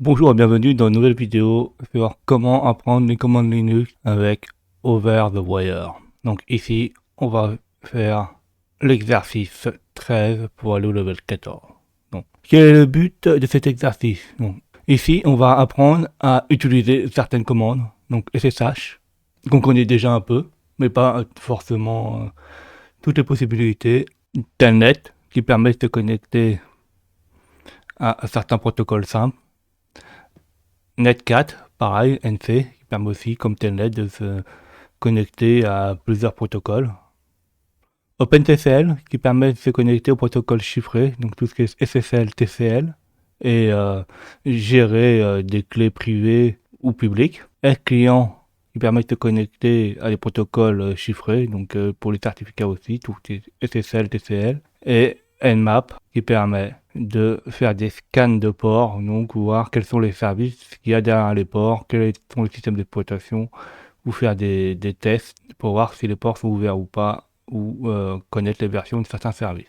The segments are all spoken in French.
Bonjour et bienvenue dans une nouvelle vidéo sur comment apprendre les commandes Linux avec Over the Wire. Donc ici, on va faire l'exercice 13 pour aller au level 14. Donc, quel est le but de cet exercice? Donc, ici, on va apprendre à utiliser certaines commandes, donc SSH, qu'on connaît déjà un peu, mais pas forcément toutes les possibilités. Telnet, qui permet de se connecter à certains protocoles simples. Netcat, pareil, NC, qui permet aussi, comme Telnet, de se connecter à plusieurs protocoles. OpenTCL, qui permet de se connecter aux protocoles chiffrés, donc tout ce qui est SSL, TCL, et gérer des clés privées ou publiques. Client, qui permet de se connecter à des protocoles chiffrés, donc pour les certificats aussi, tout ce qui est SSL, TCL. Et Nmap, qui permet de faire des scans de ports, donc voir quels sont les services qu'il y a derrière les ports, quels sont les systèmes d'exploitation, ou faire des tests pour voir si les ports sont ouverts ou pas, ou connaître les versions de certains services.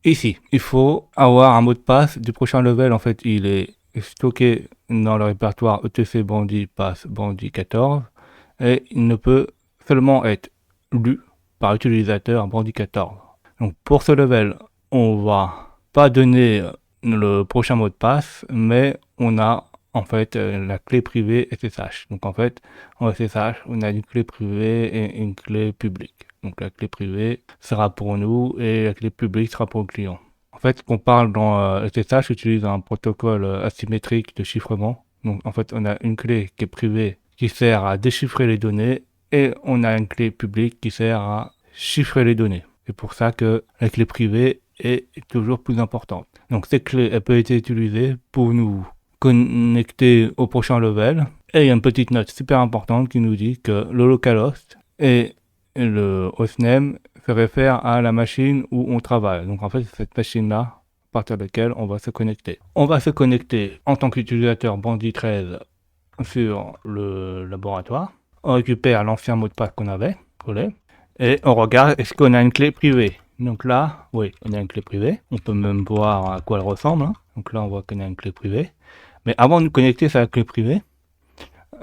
Ici, il faut avoir un mot de passe du prochain level. En fait, il est stocké dans le répertoire etc bandit pass bandit 14 et il ne peut seulement être lu par l'utilisateur bandit 14. Donc pour ce level, on va pas donner le prochain mot de passe, mais on a en fait la clé privée SSH. Donc en fait, en SSH, on a une clé privée et une clé publique. Donc la clé privée sera pour nous et la clé publique sera pour le client. En fait, ce qu'on parle dans SSH utilise un protocole asymétrique de chiffrement. Donc en fait, on a une clé qui est privée qui sert à déchiffrer les données et on a une clé publique qui sert à chiffrer les données. C'est pour ça que la clé privée est toujours plus importante. Donc cette clé, elle peut être utilisée pour nous connecter au prochain level. Et il y a une petite note super importante qui nous dit que le localhost et le hostname se réfèrent à la machine où on travaille. Donc en fait, c'est cette machine-là à partir de laquelle on va se connecter. On va se connecter en tant qu'utilisateur Bandit 13 sur le laboratoire. On récupère l'ancien mot de passe qu'on avait collé et on regarde est-ce qu'on a une clé privée. Donc là, oui, on a une clé privée. On peut même voir à quoi elle ressemble. Donc là, on voit qu'on a une clé privée. Mais avant de nous connecter sur la clé privée,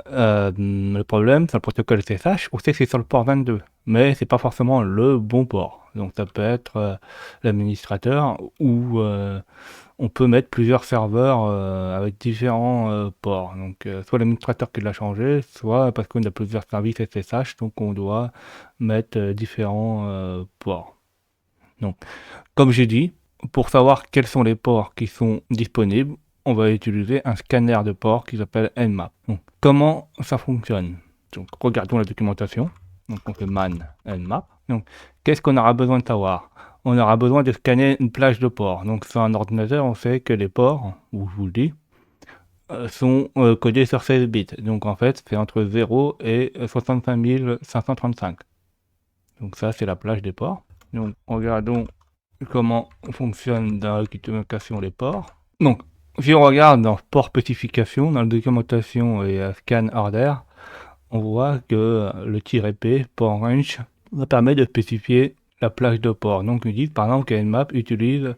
le problème, c'est le protocole SSH. On sait que c'est sur le port 22, mais c'est pas forcément le bon port. Donc ça peut être l'administrateur ou on peut mettre plusieurs serveurs avec différents ports. Donc soit l'administrateur qui l'a changé, soit parce qu'on a plusieurs services SSH, donc on doit mettre différents ports. Donc, comme j'ai dit, pour savoir quels sont les ports qui sont disponibles, on va utiliser un scanner de ports qui s'appelle Nmap. Donc, comment ça fonctionne? Donc, regardons la documentation. Donc, on fait man Nmap. Donc, qu'est-ce qu'on aura besoin de savoir? On aura besoin de scanner une plage de ports. Donc, sur un ordinateur, on sait que les ports, ou je vous le dis, sont codés sur 16 bits. Donc, en fait, c'est entre 0 et 65 535. Donc, ça, c'est la plage des ports. Donc, regardons comment fonctionne dans la documentation les ports. Donc, si on regarde dans port spécification, dans la documentation et scan order, on voit que le "-p", port range, va permettre de spécifier la plage de ports. Donc, ils disent par exemple que Nmap utilise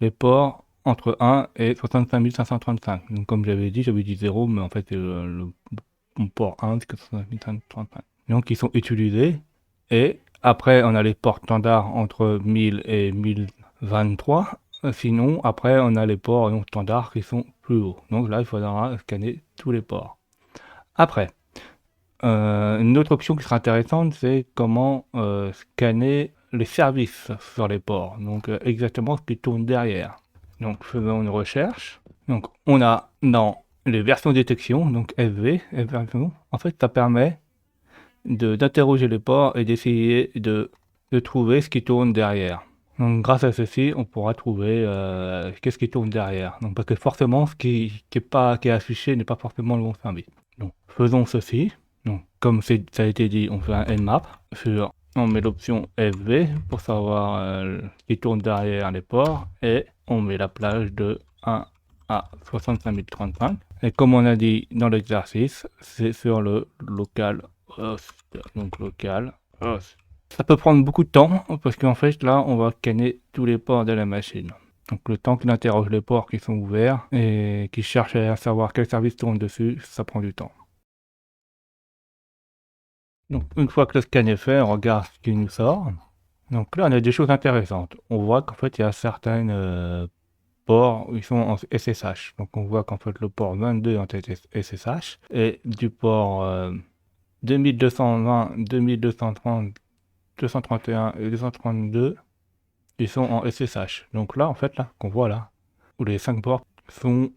les ports entre 1 et 65 535. Donc, comme j'avais dit 0, mais en fait, c'est le port 1, c'est que 65 535. Donc, ils sont utilisés. Et après, on a les ports standards entre 1000 et 1023. Sinon, après, on a les ports non standards qui sont plus hauts. Donc là, il faudra scanner tous les ports. Après, une autre option qui sera intéressante, c'est comment scanner les services sur les ports. Donc exactement ce qui tourne derrière. Donc faisons une recherche. Donc on a dans les versions détection, donc FV, en fait ça permet d'interroger les ports et d'essayer de trouver ce qui tourne derrière. Donc grâce à ceci, on pourra trouver qu'est-ce qui tourne derrière. Donc parce que forcément, ce qui est affiché n'est pas forcément le bon service. Donc faisons ceci. Donc comme ça a été dit, on fait un Nmap. On met l'option FV pour savoir ce qui tourne derrière les ports et on met la plage de 1 à 65 035. Et comme on a dit dans l'exercice, c'est sur le local host. Donc local host. Ça peut prendre beaucoup de temps parce qu'en fait là on va scanner tous les ports de la machine. Donc le temps qu'il interroge les ports qui sont ouverts et qu'il cherche à savoir quel service tourne dessus, ça prend du temps. Donc une fois que le scan est fait, on regarde ce qui nous sort. Donc là, on a des choses intéressantes. On voit qu'en fait, il y a certains ports où ils sont en SSH. Donc on voit qu'en fait, le port 22 est en SSH et du port 2220, 2230, 231 et 232, ils sont en SSH. Donc là, en fait, là, qu'on voit là, où les 5 ports sont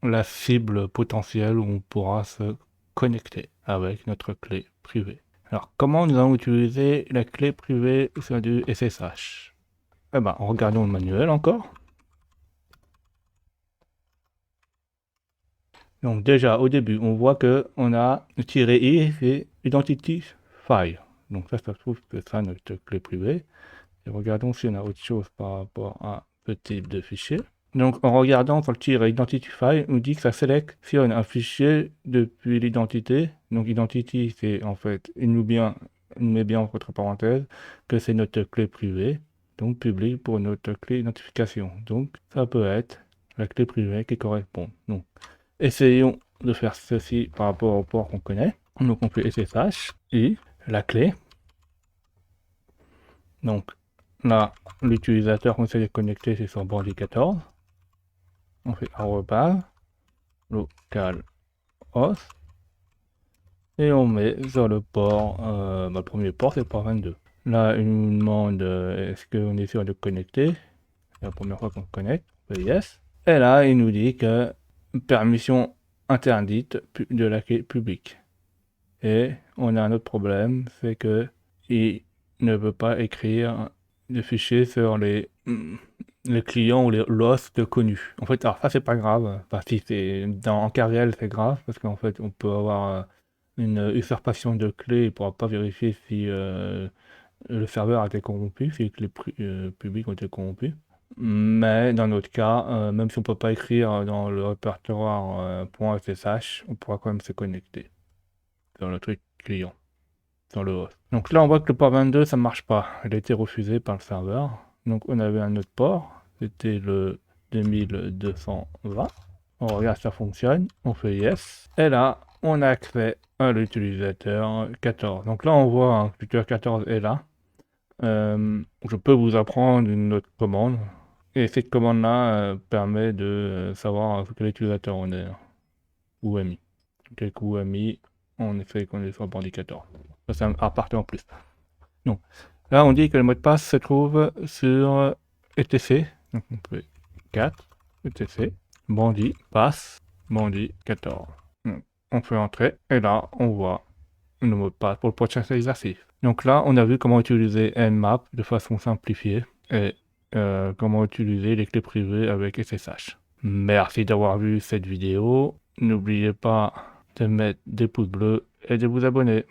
la cible potentielle où on pourra se connecter avec notre clé privée. Alors, comment nous allons utiliser la clé privée sur du SSH? Eh ben, regardons le manuel encore. Donc déjà, au début, on voit que on a -i, c'est Identity File. Donc ça se trouve que c'est ça notre clé privée. Et regardons si on a autre chose par rapport à ce type de fichier. Donc en regardant sur le tiret Identity File, on dit que ça sélectionne un fichier depuis l'identité. Donc identity, c'est en fait, il nous met bien entre parenthèses que c'est notre clé privée, donc public pour notre clé d'identification. Donc ça peut être la clé privée qui correspond. Donc essayons de faire ceci par rapport au port qu'on connaît. Donc on fait SSH et la clé. Donc là, l'utilisateur qu'on essaie de connecter, c'est sur Bandit 14. On fait arrobase localhost et on met sur le port, le premier port, c'est le port 22. Là, il nous demande est-ce qu'on est sûr de connecter. C'est la première fois qu'on se connecte, on fait yes. Et là, il nous dit que permission interdite de la clé publique. Et on a un autre problème, c'est que il ne veut pas écrire de fichiers sur les clients ou les hosts connus. En fait, alors ça c'est pas grave. Enfin, si c'est en cas réel, c'est grave parce qu'en fait, on peut avoir une usurpation de clés. Il pourra pas vérifier si le serveur a été corrompu, si les clés publiques ont été corrompues. Mais dans notre cas, même si on peut pas écrire dans le répertoire .ssh, on pourra quand même se connecter sur le truc client, sur le host. Donc là, on voit que le port 22, ça marche pas. Il a été refusé par le serveur. Donc on avait un autre port, c'était le 2220. On regarde si ça fonctionne, on fait yes. Et là, on a accès à l'utilisateur 14. Donc là, on voit que l'utilisateur 14 est là. Je peux vous apprendre une autre commande. Et cette commande-là permet de savoir quel utilisateur on est. UMI. Quel coup UMI, on fait qu'on est sur Bandit 14. Ça, c'est un aparté en plus. Donc, là, on dit que le mot de passe se trouve sur etc. Donc, on peut 4, etc. Bandit, passe, Bandit 14. Donc, on fait entrer, et là, on voit le mot de passe pour le prochain exercice. Donc là, on a vu comment utiliser Nmap de façon simplifiée, et comment utiliser les clés privées avec SSH. Merci d'avoir vu cette vidéo. N'oubliez pas de mettre des pouces bleus et de vous abonner.